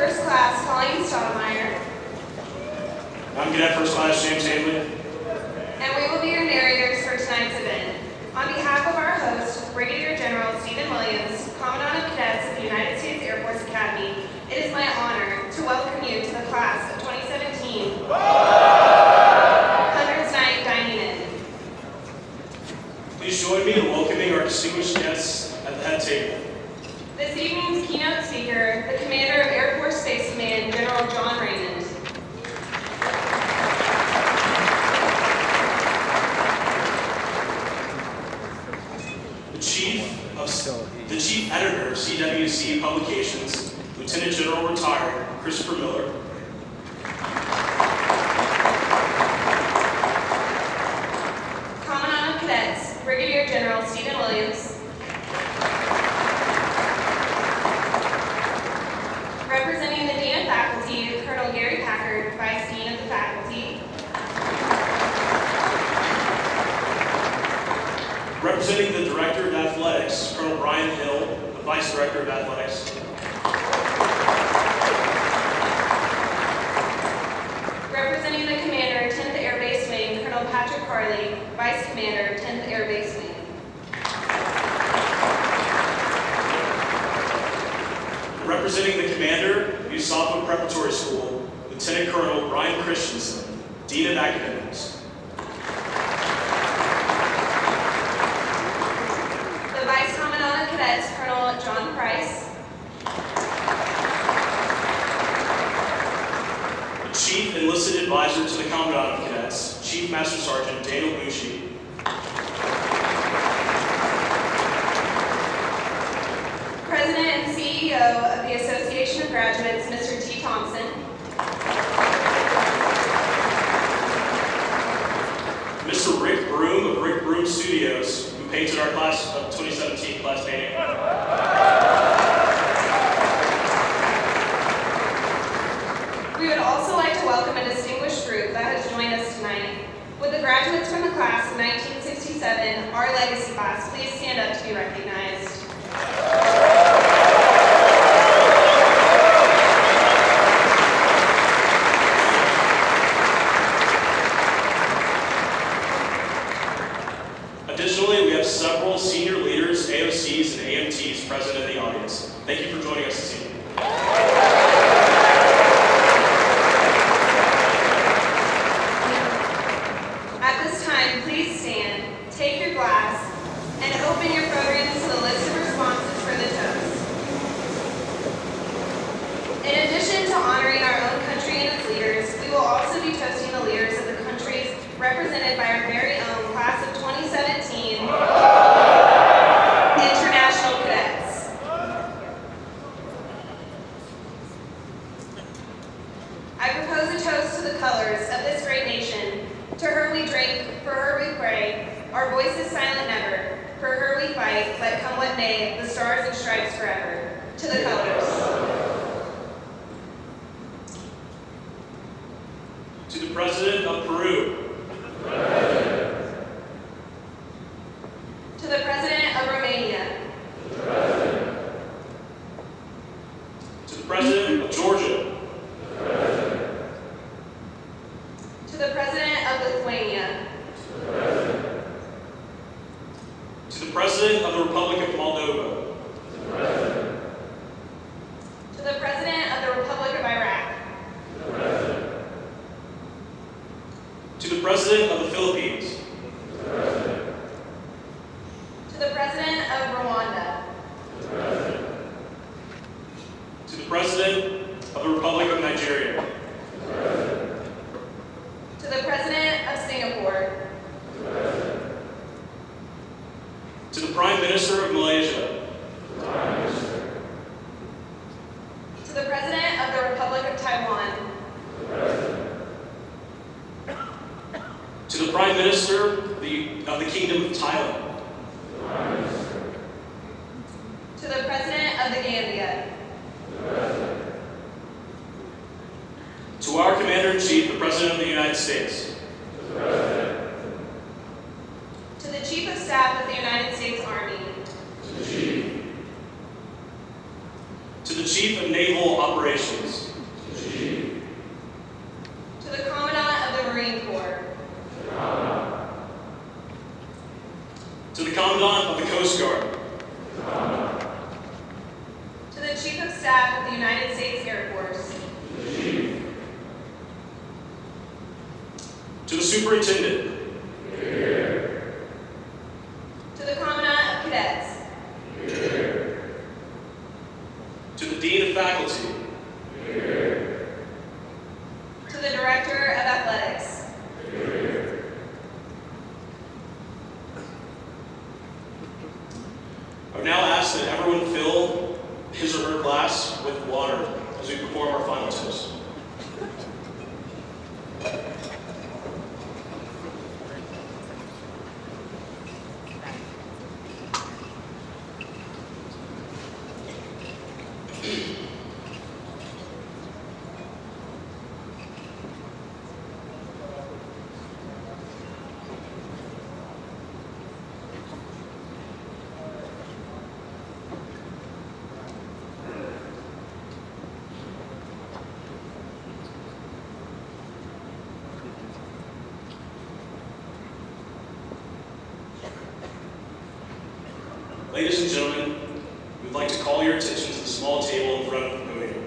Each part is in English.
First Class Colleen Stoudemire. I'm Cadet First Class James Hanley. And we will be your narrators for tonight's event. On behalf of our host, Brigadier General Stephen Williams, Commandant of Cadets of the United States Air Force Academy, it is my honor to welcome you to the class of 2017 100th Night Dining In. Please join me in welcoming our distinguished guests at the head table. This evening's keynote speaker, the Commander of Air Force Space Command, General John Raymond. The Chief Editor of CWC Publications, Lieutenant General Retired Christopher Miller. Commandant of Cadets, Brigadier General Stephen Williams. Representing the Dean of Faculty, Colonel Gary Packard, Vice Dean of the Faculty. Representing the Director of Athletics, Colonel Brian Hill, the Vice Director of Athletics. Representing the Commander, 10th Air Base Wing, Colonel Patrick Harley, Vice Commander, 10th Air Base Wing. Representing the Commander, USAFA Preparatory School, Lieutenant Colonel Brian Christensen, Dean of Academics. The Vice Commandant of Cadets, Colonel John Price. The Chief Enlisted Advisor to the Commandant of Cadets, Chief Master Sergeant Daniel Bushi. President and CEO of the Association of Graduates, Mr. T. Thompson. Mr. Rick Broom of Rick Broom Studios, who painted our class of 2017 class painting. We would also like to welcome a distinguished group that has joined us tonight. Would the graduates from the class of 1967, our legacy class, please stand up to be recognized. Additionally, we have several senior leaders, AOCs, and AMTs present in the audience. Thank you for joining us this evening. At this time, please stand, take your glass, and open your programs to the list of responses for the toast. In addition to honoring our own country and its leaders, we will also be toasting the leaders of the countries represented by our very own class of 2017 International Cadets. I propose a toast to the colors of this great nation. To her we drink, for her we pray, our voices silent never. For her we fight, let come what may, the stars and stripes forever. To the colors. To the President of Peru. To the President of Romania. To the President of Georgia. To the President of Lithuania. To the President of the Republic of Moldova. To the President of the Republic of Iraq. To the President of the Philippines. To the President of Rwanda. To the President of the Republic of Nigeria. To the President of Singapore. To the Prime Minister of Malaysia. To the President of the Republic of Taiwan. To the Prime Minister of the Kingdom of Thailand. To the President of the Gambia. To our Commander-in-Chief, the President of the United States. To the Chief of Staff of the United States Army. To the Chief of Naval Operations. To the Commandant of the Coast Guard. To the Chief of Staff of the United States Air Force. To the Superintendent. To the Commandant of Cadets. To the Dean of Faculty. To the Director of Athletics. I would now ask that everyone fill his or her glass with water as we perform our final toast. Ladies and gentlemen, we'd like to call your attention to the small table in front of the podium.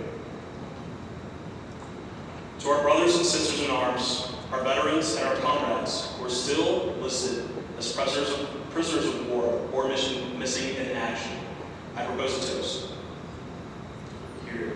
To our brothers and sisters in arms, our veterans, and our comrades who are still listed as prisoners of war or missing in action, I propose a toast. Here.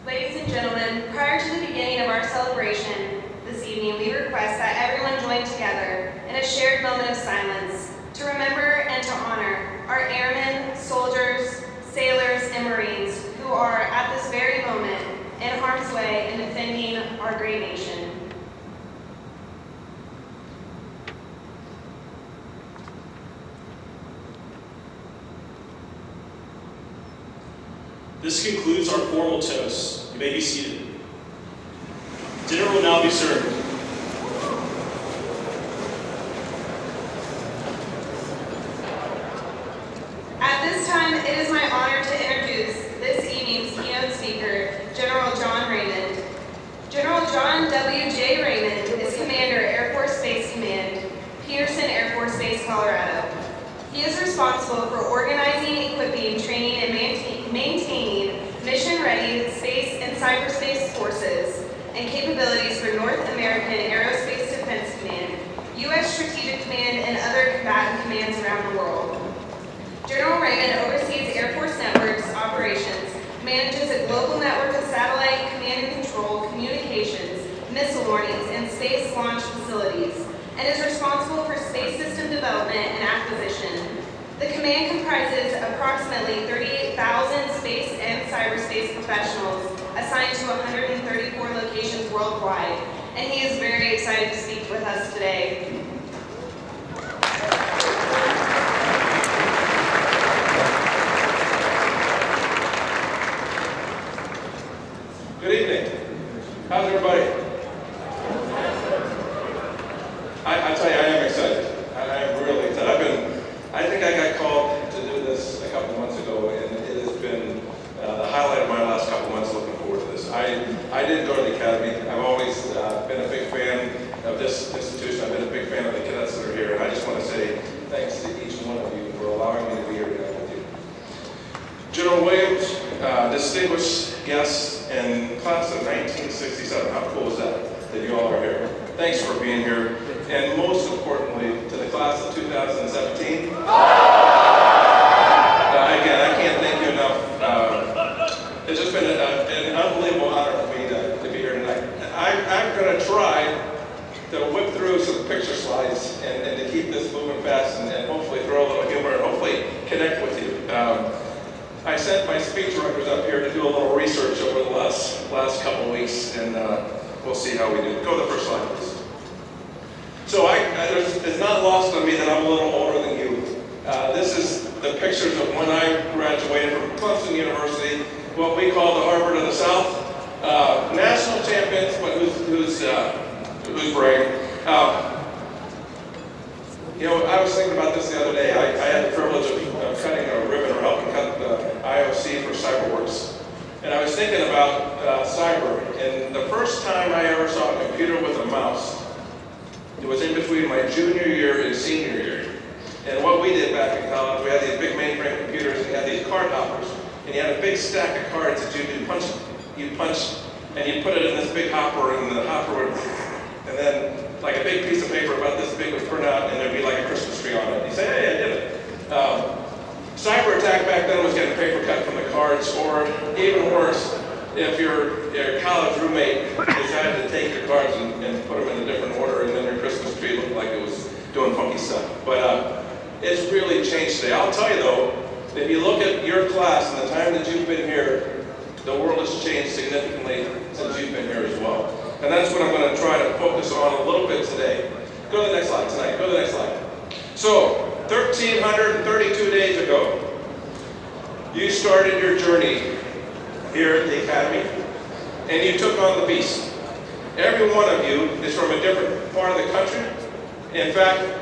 Ladies and gentlemen, prior to the beginning of our celebration this evening, we request that everyone join together in a shared moment of silence to remember and to honor our airmen, soldiers, sailors, and Marines who are at this very moment in harm's way in defending our great nation. This concludes our formal toast. You may be seated. Dinner will now be served. At this time, it is my honor to introduce this evening's keynote speaker, General John Raymond. General John W. J. Raymond is Commander, Air Force Space Command, Peterson Air Force Base, Colorado. He is responsible for organizing, equipping, training, and maintaining mission-ready space and cyberspace forces and capabilities for North American Aerospace Defense Command, U.S. Strategic Command, and other combatant commands around the world. General Raymond oversees Air Force networks operations, manages a global network of satellite command and control, communications, missile warnings, and space launch facilities, and is responsible for space system development and acquisition. The command comprises approximately 38,000 space and cyberspace professionals assigned to 134 locations worldwide, and he is very excited to speak with us today. Good evening. How's everybody? I tell you, I am excited. I am really excited. I think I got called to do this a couple months ago, and it has been the highlight of my last couple months looking forward to this. I did go to the Academy. I've always been a big fan of this institution. I've been a big fan of the cadets that are here, and I just want to say thanks to each one of you for allowing me to be here tonight with you. General Williams, distinguished guests in class of 1967. How cool is that you all are here? Thanks for being here. And most importantly, to the class of 2017. Again, I can't thank you enough. It's just been an unbelievable honor for me to be here tonight. I'm going to try to whip through some picture slides and to keep this moving fast and hopefully throw a little humor and hopefully connect with you. I sent my speech writers up here to do a little research over the last couple of weeks, and we'll see how we do. Go to the first slide, please. So it's not lost on me that I'm a little older than you. This is the pictures of when I graduated from Clemson University, what we call the Harvard of the South. National champions, but who's bragging? You know, I was thinking about this the other day. I had the privilege of cutting a ribbon or helping cut the IOC for CyberWorks. And I was thinking about about cyber. And the first time I ever saw a computer with a mouse, it was in between my junior year and senior year. And what we did back in college, we had these big mainframe computers, and you had these card hoppers, and you had a big stack of cards that you'd punch, and you put it in this big hopper, and the hopper would, and then like a big piece of paper about this big would print out, and there'd be like a Christmas tree on it. You say, hey, I did it. Cyber attack back then was getting paper cut from the cards, or even worse, if your college roommate decided to take your cards and put them in a different order, and then your Christmas tree looked like it was doing funky stuff. But it's really changed today. I'll tell you though, if you look at your class and the time that you've been here, the world has changed significantly since you've been here as well. And that's what I'm going to try to focus on a little bit today. Go to the next slide tonight. Go to the next slide. So, 1,332 days ago, you started your journey here at the Academy, and you took on the beast. Every one of you is from a different part of the country. In fact,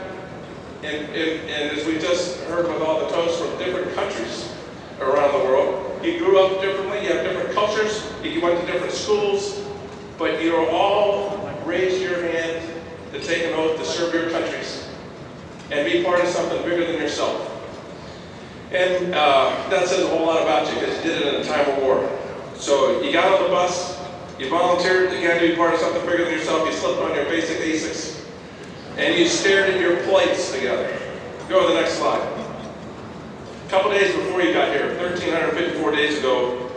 and as we just heard with all the toasts from different countries around the world, you grew up differently, you have different cultures, you went to different schools, but you all raised your hand to take an oath to serve your countries and be part of something bigger than yourself. And that says a whole lot about you because you did it in a time of war. So you got on the bus, you volunteered again to be part of something bigger than yourself, you slipped on your basic ASICs, and you stared at your plates together. Go to the next slide. A couple days before you got here, 1,354 days ago,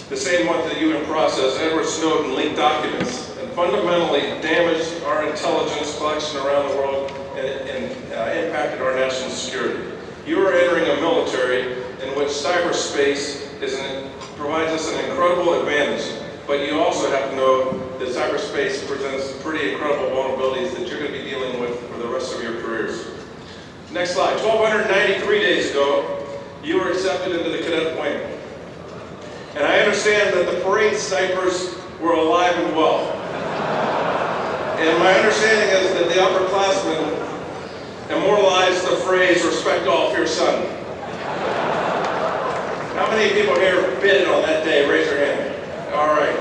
the same month that you in process, Edward Snowden leaked documents and fundamentally damaged our intelligence collection around the world and impacted our national security. You are entering a military in which cyberspace provides us an incredible advantage, but you also have to know that cyberspace presents pretty incredible vulnerabilities that you're going to be dealing with for the rest of your careers. Next slide. 1,293 days ago, you were accepted into the cadet wing. And I understand that the parade snipers were alive and well. And my understanding is that the upperclassmen immortalized the phrase, respect all, fear son. How many people here bid on that day? Raise your hand. All right.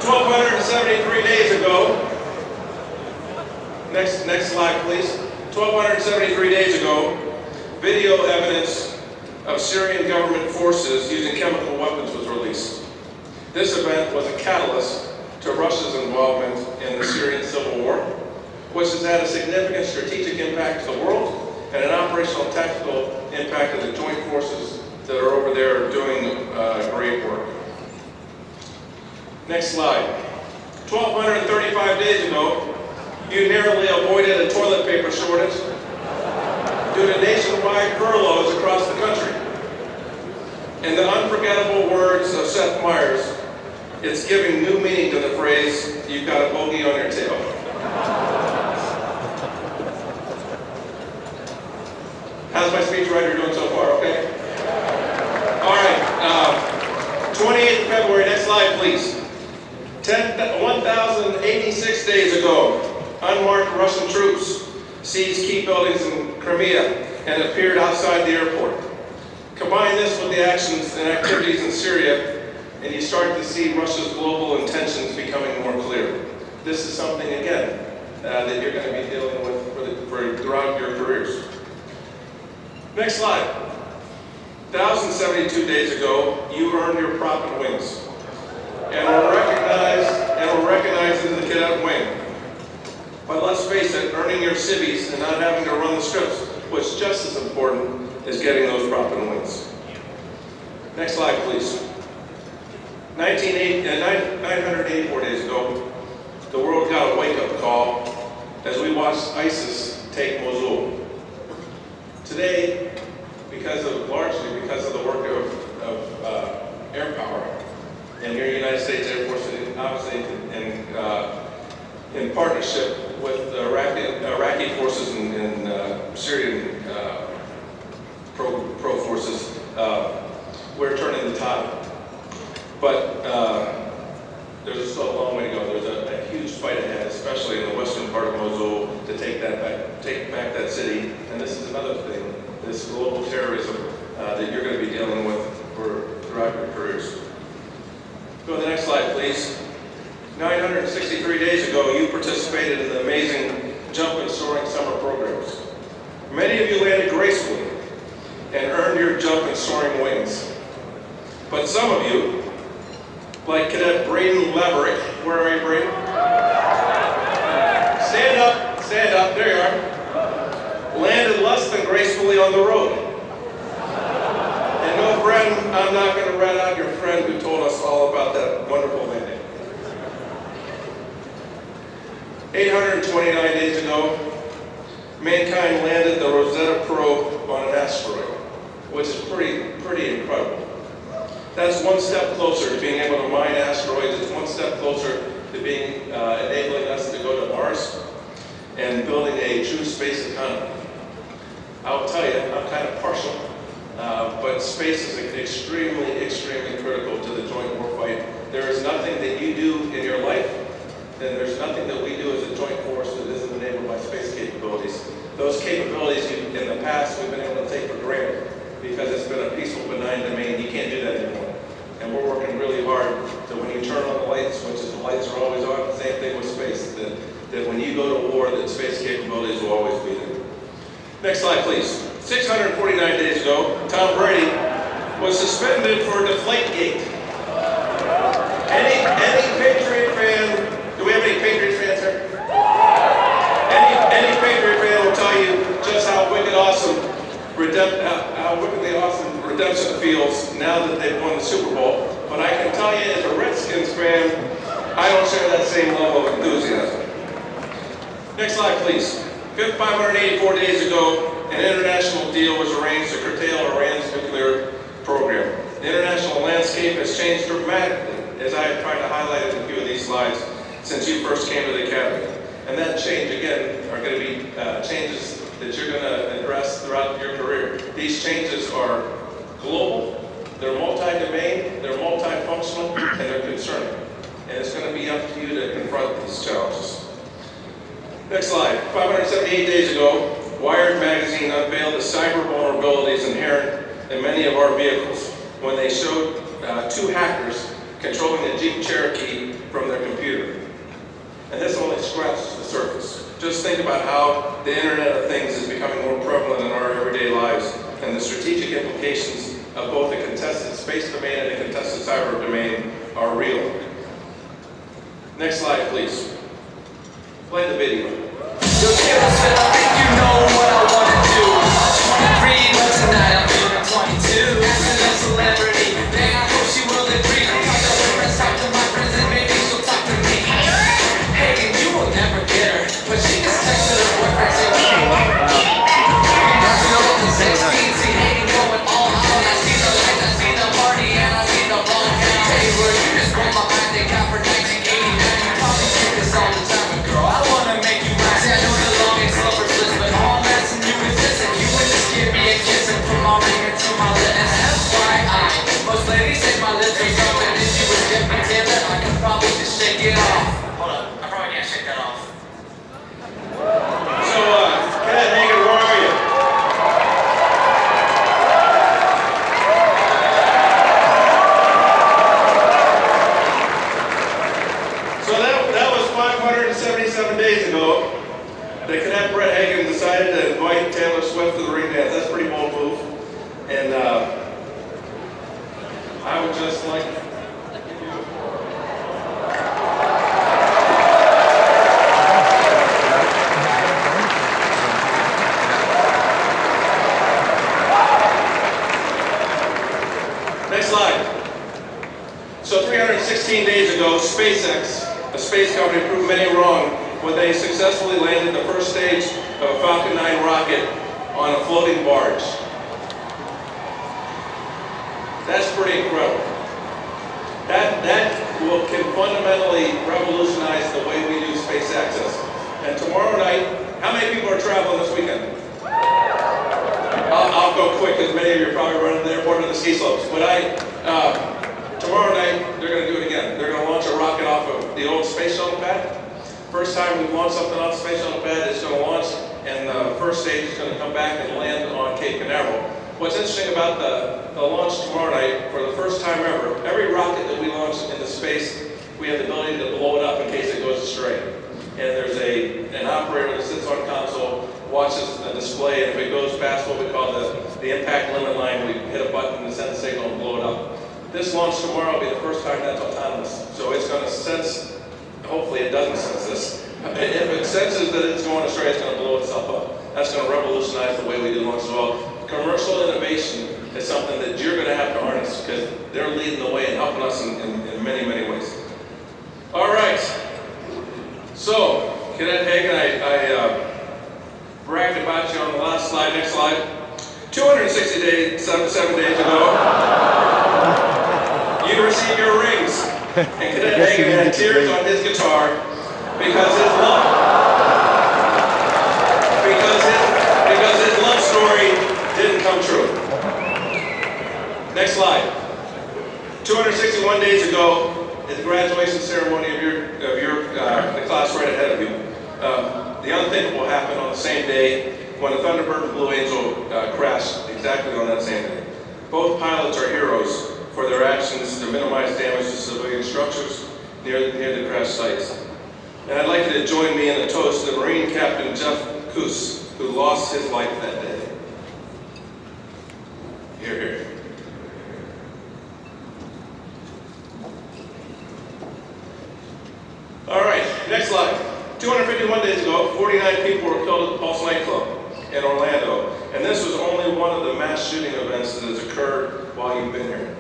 1,273 days ago, next slide please. 1,273 days ago, video evidence of Syrian government forces using chemical weapons was released. This event was a catalyst to Russia's involvement in the Syrian civil war, which has had a significant strategic impact to the world and an operational tactical impact of the joint forces that are over there doing great work. Next slide. 1,235 days ago, you narrowly avoided a toilet paper shortage due to nationwide furloughs across the country. In the unforgettable words of Seth Meyers, it's giving new meaning to the phrase, you've got a bogey on your tail. How's my speechwriter doing so far, okay? All right, 28th February, next slide please. 1,086 days ago, unmarked Russian troops seized key buildings in Crimea and appeared outside the airport. Combine this with the actions and activities in Syria, and you start to see Russia's global intentions becoming more clear. This is something, again, that you're going to be dealing with throughout your careers. Next slide. 1,072 days ago, you earned your Prophet Wings, and were recognized in the cadet wing. But let's face it, earning your civvies and not having to run the strips was just as important as getting those Prophet Wings. Next slide, please. 984 days ago, the world got a wake-up call as we watched ISIS take Mosul. Today, largely because of the work of air power and your United States Air Force, and obviously in partnership with Iraqi forces and Syrian pro forces, we're turning the tide. But there's still a long way to go. There's a huge fight ahead, especially in the western part of Mosul, to take back that city. And this is another thing, this global terrorism that you're going to be dealing with for throughout your careers. Go to the next slide, please. 963 days ago, you participated in the amazing jump and soaring summer programs. Many of you landed gracefully and earned your jump and soaring wings. But some of you, like Cadet Braden Laverick, where are you, Braden? Stand up, there you are. Landed less than gracefully on the road. And no, friend, I'm not going to rat out your friend who told us all about that wonderful landing. 829 days ago, mankind landed the Rosetta probe on an asteroid, which is pretty incredible. That's one step closer to being able to mine asteroids. It's one step closer to being enabling us to go to Mars and building a true space economy. I'll tell you, I'm kind of partial, but space is extremely critical to the joint warfight. There is nothing that you do in your life, and there's nothing that we do as a joint force that isn't enabled by space capabilities. Those capabilities in the past we've been able to take for granted because it's been a peaceful, benign domain. You can't do that anymore. And we're working really hard that when you turn on the light switches, the lights are always on. Same thing with space, that when you go to war, that space capabilities will always be there. Next slide, please. 649 days ago, Tom Brady was suspended for Deflategate. Any Patriot fan, do we have any Patriot fans here? Any Patriot fan will tell you just how wickedly awesome redemption feels now that they've won the Super Bowl. But I can tell you as a Redskins fan, I don't share that same level of enthusiasm. Next slide, please. 584 days ago, an international deal was arranged to curtail Iran's nuclear program. The international landscape has changed dramatically, as I have tried to highlight in a few of these slides, since you first came to the Academy. And that change, again, are going to be changes that you're going to address throughout your career. These changes are global, they're multi-domain, they're multifunctional, and they're concerning. And it's going to be up to you to confront these challenges. Next slide. 578 days ago, Wired magazine unveiled the cyber vulnerabilities inherent in many of our vehicles when they showed two hackers controlling the Jeep Cherokee from their computer. And this only scratches the surface. Just think about how the Internet of Things is becoming more prevalent in our everyday lives, and the strategic implications of both the contested space domain and the contested cyber domain are real. Next slide, please. Play the video. Yo, Taylor Swift, I think you know what I wanna do. 23, but tonight I'm feeling 22. Asking a celebrity, man, I hope she will agree. Talk to her friends, talk to my friends, and maybe she'll talk to me. Hey, and you will never get her, but she just texted her boyfriend, say, hey, see hating going all out. I see the lights, I see the party, and I see the ball count. Taylor, you just won my birthday count for 1989. You probably think this all the time, but girl, I wanna make you mine. See, I know the longest lover's list, but all I'm asking you is this: if you would just give me a kiss and put my ring into my lip. And FYI, most ladies say my lips are soft, and if you would give me Taylor, I could probably just shake it off. Hold up, I probably can't shake that off. So, Cadet Hagen, where are you? So that was 577 days ago that Cadet Brett Hagen decided to invite Taylor Swift to the ring dance. That's a pretty bold move. And I would just like to give you Next slide. So 316 days ago, SpaceX, a space company, proved many wrong when they successfully landed the first stage of a Falcon 9 rocket on a floating barge. That's pretty incredible. That can fundamentally revolutionize the way we do space access. And tomorrow night, how many people are traveling this weekend? I'll go quick because many of you are probably running to the airport or the ski slopes. But tomorrow night, they're going to do it again. They're going to launch a rocket off of the old space shuttle pad. First time we've launched something off the space shuttle pad, it's going to launch, and the first stage is going to come back and land on Cape Canaveral. What's interesting about a launch tomorrow night for the first time ever. Every rocket that we launch into space, we have the ability to blow it up in case it goes astray. And there's an operator that sits on console, watches the display, and if it goes past what we call the impact limit line, we hit a button and send a signal and blow it up. This launch tomorrow will be the first time that's autonomous. So it's going to sense, hopefully it doesn't sense this. If it senses that it's going astray, it's going to blow itself up. That's going to revolutionize the way we do launch as well. Commercial innovation is something that you're going to have to harness because they're leading the way and helping us in many, many ways. All right. So, Cadet Hagen, I bragged about you on the last slide. Next slide. 260 days, 7 days ago, you received your rings. And Cadet Hagen had tears on his guitar because his love story didn't come true. Next slide. 261 days ago, at the graduation ceremony of the class right ahead of you, the unthinkable happened on the same day when the Thunderbird and Blue Angel crashed exactly on that same day. Both pilots are heroes for their actions to minimize damage to civilian structures near the crash sites. And I'd like you to join me in a toast to Marine Captain Jeff Coos, who lost his life that day. Hear, hear. All right, next slide. 251 days ago, 49 people were killed at the Pulse nightclub in Orlando, and this was only one of the mass shooting events that has occurred while you've been here.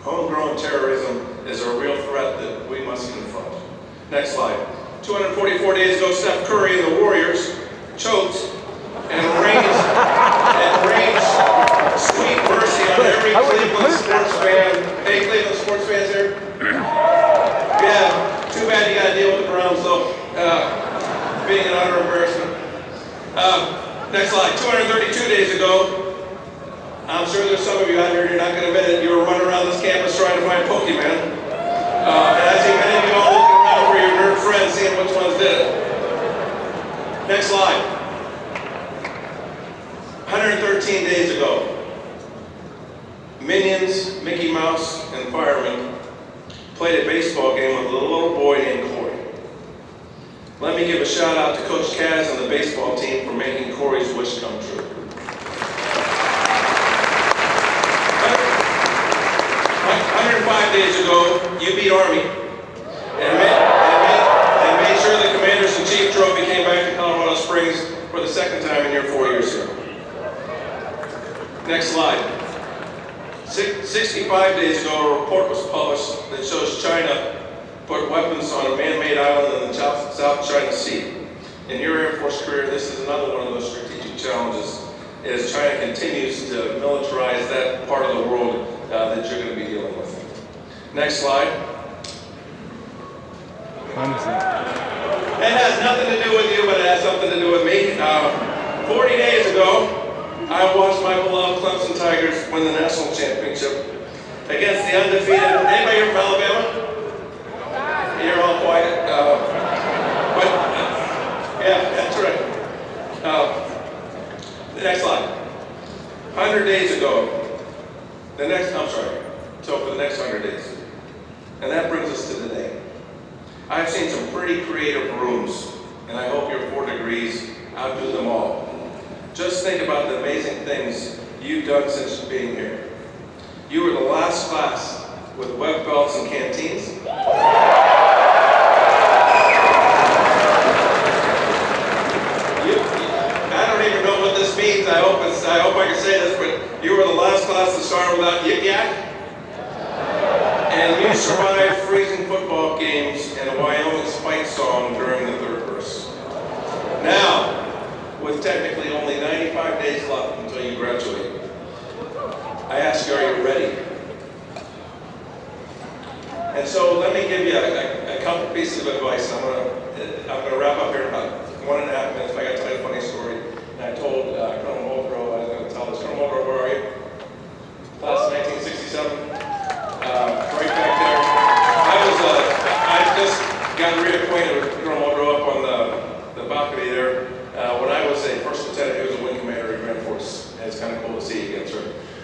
Homegrown terrorism is a real threat that we must confront. Next slide. 244 days ago, Steph Curry and the Warriors choked and rained sweet mercy on every Cleveland sports fan. Hey, Cleveland sports fans here? Yeah, too bad you got to deal with the Browns, though, being an utter embarrassment. Next slide. 232 days ago, I'm sure there's some of you out here, you're not going to admit it, you were running around this campus trying to find Pokemon. And I see many of you all looking around for your nerd friends, seeing which ones did it. Next slide. 113 days ago, Minions, Mickey Mouse, and firemen played a baseball game with a little boy named Corey. Let me give a shout out to Coach Kaz and the baseball team for making Corey's wish come true. 105 days ago, you beat Army and made sure the Commanders-in-Chief trophy came back to Colorado Springs for the second time in your 4 years here. Next slide. 65 days ago, a report was published that shows China put weapons on a man-made island in the South China Sea. In your Air Force career, this is another one of those strategic challenges as China continues to militarize that part of the world that you're going to be dealing with. Next slide. It has nothing to do with you, but it has something to do with me. 40 days ago, I watched my beloved Clemson Tigers win the national championship against the undefeated. Anybody here from Alabama? You're all quiet. Yeah, that's right. The next slide. 100 days ago, so for the next 100 days. And that brings us to today. I've seen some pretty creative rooms, and I hope your 4 degrees outdo them all. Just think about the amazing things you've done since being here. You were the last class with web belts and canteens. I don't even know what this means. I hope I can say this, but you were the last class to start without Yik Yak. And you survived freezing football games and a Wyoming Spike song during the third verse. Now, with technically only 95 days left until you graduate, I ask you, are you ready? And so let me give you a couple pieces of advice. I'm gonna wrap up here in about 1.5 minutes. I got to tell you a funny story. And I told Colonel Muldrow I was going to tell this. Colonel Muldrow, where are you? Class of 1967. Right back there. I just got reacquainted with Colonel Muldrow up on the balcony there. When I was a first lieutenant, he was a wing commander in Grand Force. And it's kind of cool to see you again, sir.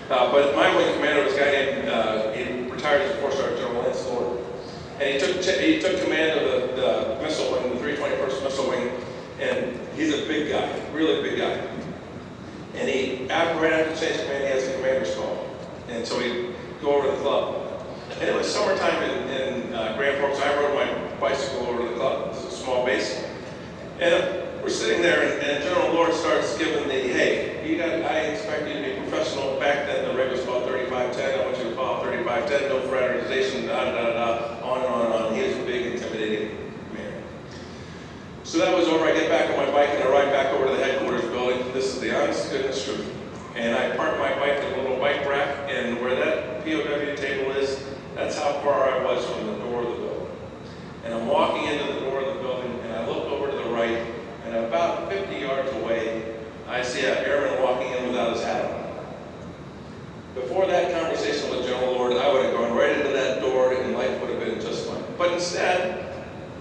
But my wing commander was a guy named, he retired as a four-star General Lance Lord. And he took command of the missile wing, the 321st Missile Wing, and he's a big guy, really big guy. And right after the change of command, he has a commander's call. And so he'd go over to the club. And it was summertime in Grand Forks. I rode my bicycle over to the club. It's a small base. And we're sitting there, and General Lord starts giving the, hey, I expect you to be professional. Back then, the reg was called 3510. I want you to follow 3510, no fraternization, on and on and on. He was a big, intimidating man. So that was over. I get back on my bike, and I ride back over to the headquarters building. This is the honest to goodness truth. And I park my bike in a little bike rack, and where that POW table is, that's how far I was from the door of the building. And I'm walking into the door of the building, and I look over to the right, and about 50 yards away, I see an airman walking in without his hat on. Before that conversation with General Lord, I would have gone right into that door, and life would have been just fine. But instead,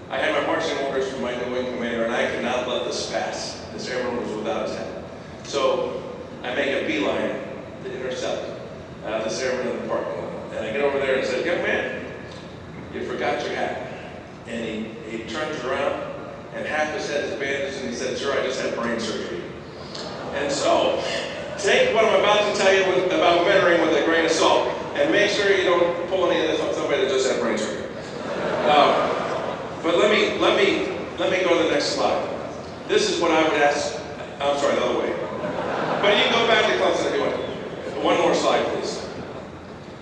I had my marching orders from my new wing commander, and I could not let this pass. This airman was without his hat. So I make a beeline to intercept this airman in the parking lot. And I get over there and said, young man, you forgot your hat. And he turns around, and half his head is bandaged, and he said, sir, I just had brain surgery. And so, take what I'm about to tell you about mentoring with a grain of salt, and make sure you don't pull any of this on somebody that just had brain surgery. But let me go to the next slide. This is what I would ask, I'm sorry, the other way. But you can go back to Clemson if you want. One more slide, please.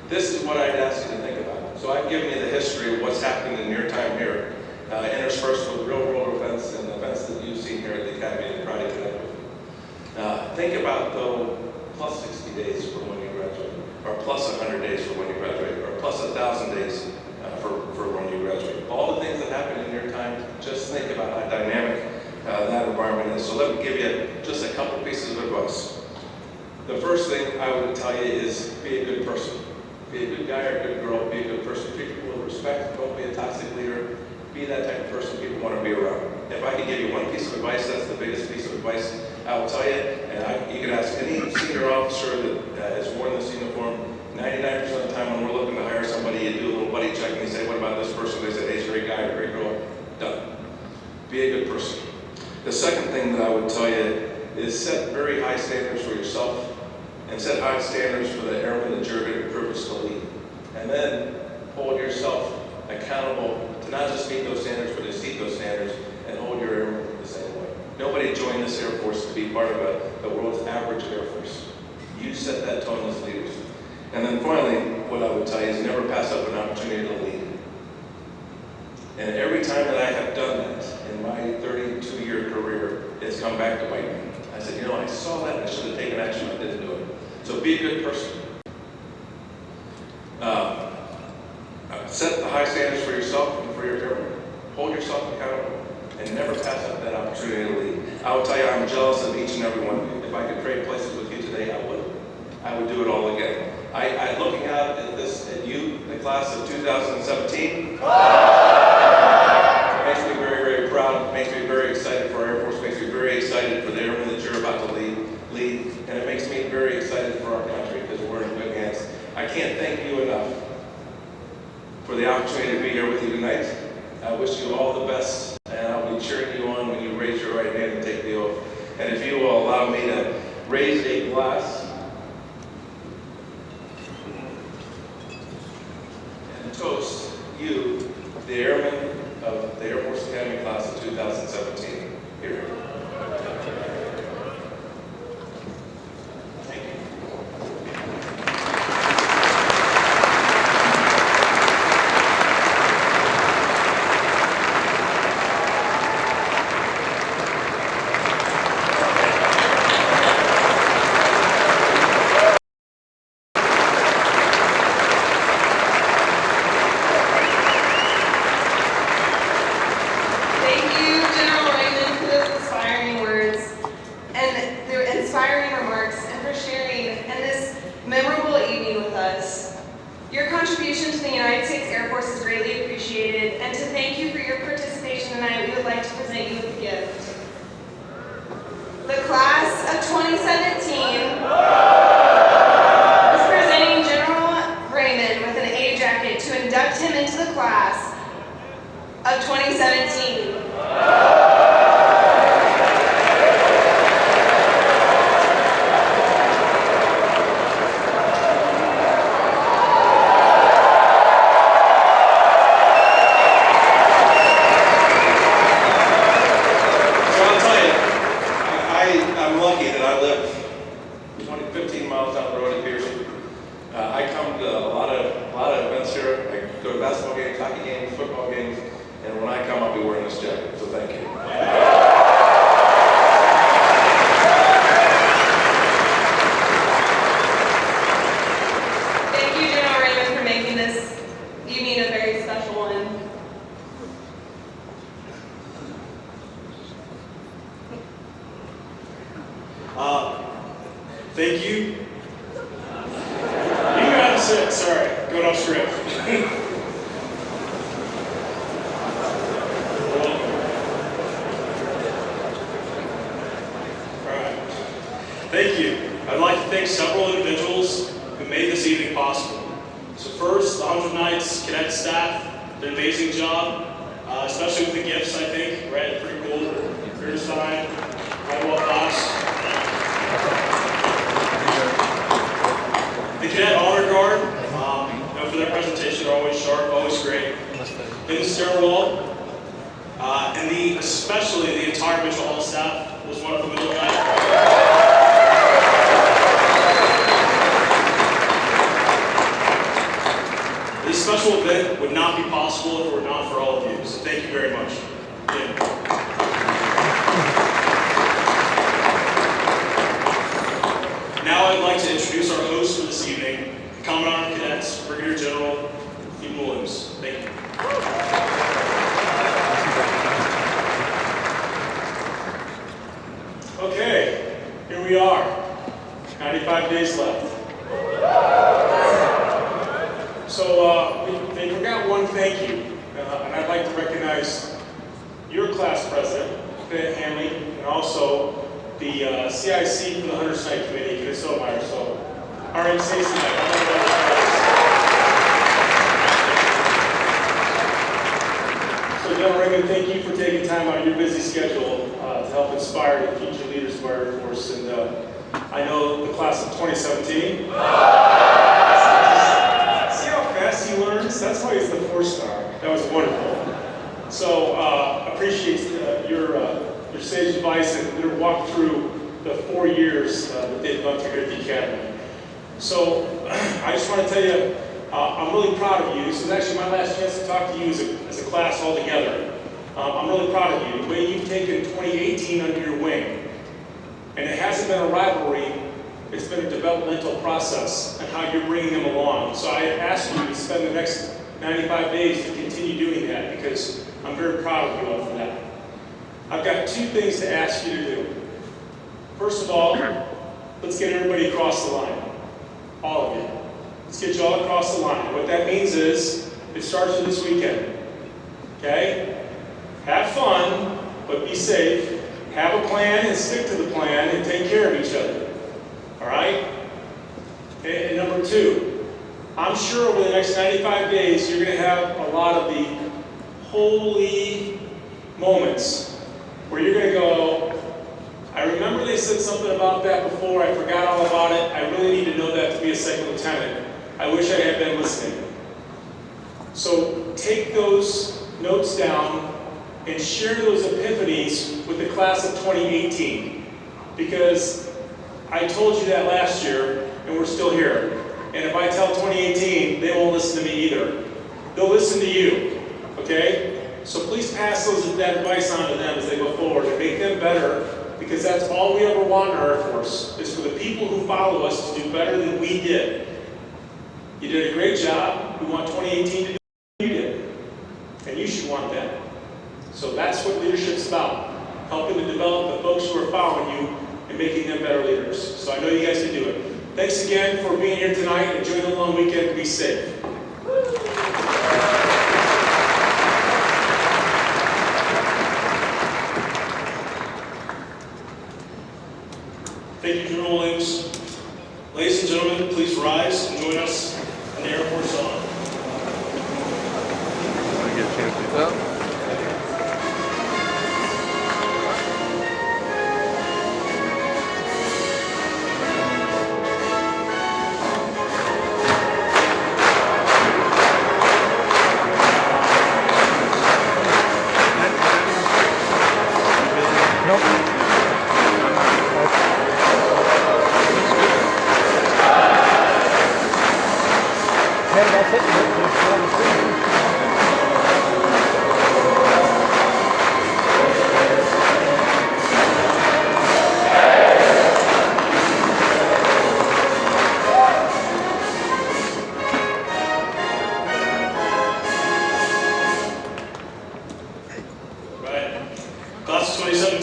This is what I'd ask you to think about. So I've given you the history of what's happened in your time here, interspersed with real-world events and events that you've seen here at the Academy and try to connect with. Think about, though, plus 60 days for when you graduate, or plus 100 days for when you graduate, or plus 1,000 days for when you graduate. All the things that happened in your time, just think about how dynamic that environment is. So let me give you just a couple pieces of advice. The first thing I would tell you is be a good person. Be a good guy or a good girl. Be a good person. Treat people with respect. Don't be a toxic leader. Be that type of person people want to be around. If I could give you one piece of advice, that's the biggest piece of advice I will tell you. And you can ask any senior officer that has worn this uniform. 99% of the time when we're looking to hire somebody, you do a little buddy check and you say, what about this person? They say, hey, he's a great guy or a great girl. Done. Be a good person. The second thing that I would tell you is set very high standards for yourself and set high standards for the airmen that you're going to be privileged to lead. And then hold yourself accountable to not just meet those standards, but to exceed those standards and hold your airmen the same way. Nobody joined this Air Force to be part of the world's average Air Force. You set that tone as leaders. And then finally, what I would tell you is never pass up an opportunity to lead. And every time that I have done that in my 32-year career, it's come back to bite me. I said, you know, I saw that and I should have taken action. I didn't do it. So be a good person. Set the high standards for yourself and for your airmen. Hold yourself accountable and never pass up that opportunity to lead. I will tell you, I'm jealous of each and every one of you. If I could trade places with you today, I would. I would do it all again. I looking out at you, the class of 2017, it makes me very, very proud. It makes me very excited for our Air Force. It makes me very excited for the airmen that you're about to lead. And it makes me very excited for our country because we're in good hands. I can't thank you enough for the opportunity to be here with you tonight. I wish you all the best, and I'll be cheering you on when you raise your right hand and take the oath. And if you will allow me to raise a glass and toast you, the airmen of the Air Force Academy class of 2017. Here. Thank you. Thank you, General Raymond, for those inspiring words. class of 2017. So I'll tell you, I'm lucky that I live 15 miles down the road at Pearson. I come to a lot of events here. I go to basketball games, hockey games, football games, and when I come, I'll be wearing this jacket. So thank you. Thank you, General Raymond, for making this evening a very special one. Thank you. You can have a sit. Sorry, going off script. Alright. Thank you. I'd like to thank several individuals who made this evening possible. So first, the 100 Knights Cadet staff did an amazing job, especially with the gifts, I think. Right? Pretty cool. Peter Stein, Redwall Fox. The Cadet Honor Guard, for their presentation, they're always sharp, always great. In the stairwell, and especially the entire Mitchell Hall staff was wonderful middle night. This special event would not be possible if it were not for all of you, so thank you very much. Again. Now I'd like to introduce our host for this evening, the Commandant of Cadets, Brigadier General Stephen Williams. Thank you. Okay, here we are. 95 days left. So they forgot one thank you, and I'd like to recognize your class president, Lieutenant Hanley, and also the CIC for the Hunter Site Committee, Kenneth Sotomayor. So, all right, say So, General Raymond, thank you for taking time out of your busy schedule to help inspire the future leaders of our Air Force. And I know the class of 2017. See how fast he learns? That's why he's the 4-star. That was wonderful. So, appreciate your sage advice and their walk through the 4 years that they've gone through here at the Academy. So, I just want to tell you, I'm really proud of you. This is actually my last chance to talk to you as a class all together. I'm really proud of you. The way you've taken 2018 under your wing. And it hasn't been a rivalry, it's been a developmental process and how you're bringing them along. So I ask you to spend the next 95 days to continue doing that because I'm very proud of you all for that. I've got 2 things to ask you to do. First of all, let's get everybody across the line. All of you. Let's get you all across the line. What that means is, it starts with this weekend. Okay? Have fun, but be safe. Have a plan and stick to the plan and take care of each other. All right? Okay, and number 2, I'm sure over the next 95 days, you're going to have a lot of the holy moments where you're going to go, I remember they said something about that before, I forgot all about it, I really need to know that to be a second lieutenant. I wish I had been listening. So take those notes down and share those epiphanies with the class of 2018. Because I told you that last year, and we're still here. And if I tell 2018, they won't listen to me either. They'll listen to you, okay? So please pass that advice on to them as they go forward and make them better, because that's all we ever want in our Air Force, is for the people who follow us to do better than we did. You did a great job. We want 2018 to do what you did. And you should want that. So that's what leadership's about, helping to develop the folks who are following you and making them better leaders. So I know you guys can do it. Thanks again for being here tonight. Enjoy the long weekend. Be safe. Thank you, General Williams. Ladies and gentlemen, please rise and join us in the Air Force Song.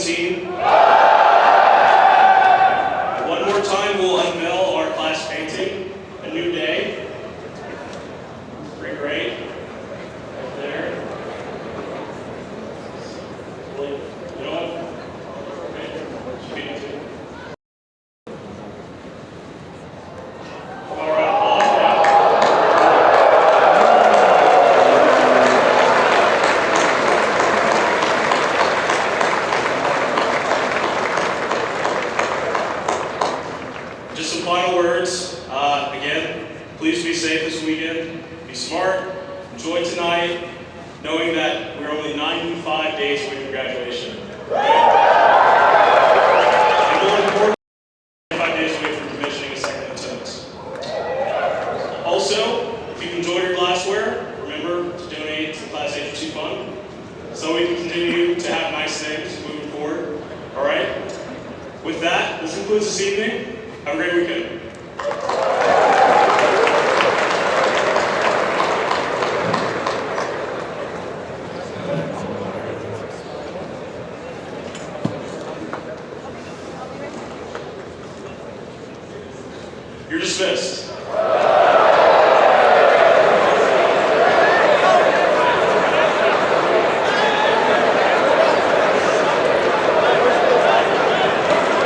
17. One more time, we'll unveil our class painting, A New Day. Pretty great. Right there. You know what? All right. Just some final words. Again, please be safe this weekend. Be smart. Enjoy tonight, knowing that we're only 95 days away from graduation. And more important, 95 days away from commissioning a second lieutenant. Also, if you've enjoyed your glassware, remember to donate to the Class H2 Fund so we can continue to have nice things moving forward. All right? With that, this concludes this evening. Have a great weekend. You're dismissed.